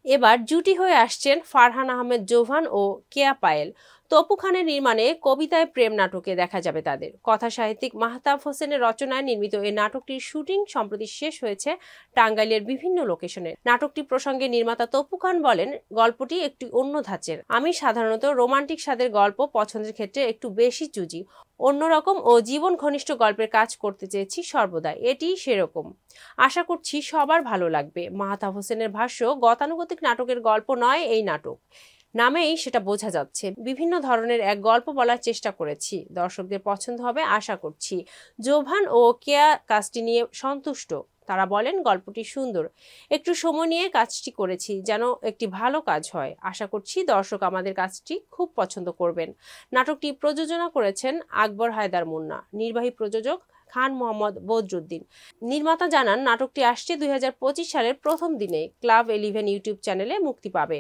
এবার জুটি হয়ে আসছেন ফারহান আহমেদ জোভান ও কেয়া পায়েল। তপু খানের নির্মাণে কবিতায় প্রেম নাটকে দেখা যাবে তাদের। কথা সাহিত্যিক মাহতাব হোসেনের রচনায় নির্মিত এই নাটকটির শুটিং সম্প্রতি শেষ হয়েছে টাঙ্গাইলের বিভিন্ন লোকেশনে। নাটকটি প্রসঙ্গে নির্মাতা তপু খান বলেন, গল্পটি একটি অন্য ধাঁচের। আমি সাধারণত রোমান্টিক স্বাদের গল্প পছন্দের ক্ষেত্রে একটু বেশি চুজি। অন্যরকম ও জীবন ঘনিষ্ঠ গল্পের কাজ করতে চেয়েছি সর্বদা, এটি সেরকম। আশা করছি সবার ভালো লাগবে। মাহতাব হোসেনের ভাষ্য, গতানুগতিক নাটকের গল্প নয় এই নাটক, নামেই সেটা বোঝা যাচ্ছে। বিভিন্ন ধরনের এক গল্প বলার চেষ্টা করেছি, দর্শকদের পছন্দ হবে আশা করছি। জোভান ও কেয়া কাজটি নিয়ে সন্তুষ্ট। তারা বলেন, গল্পটি সুন্দর, একটু সময় নিয়ে কাজটি করেছি যেন একটি ভালো কাজ হয়। আশা করছি দর্শক আমাদের কাজটি খুব পছন্দ করবেন। নাটকটি প্রযোজনা করেছেন আকবর হায়দার মুন্না, নির্বাহী প্রযোজক খান মোহাম্মদ বদরুদ্দিন। নির্মাতা জানান, নাটকটি আসছে 2025 সালের প্রথম দিনে ক্লাব 11 ইউটিউব চ্যানেলে মুক্তি পাবে।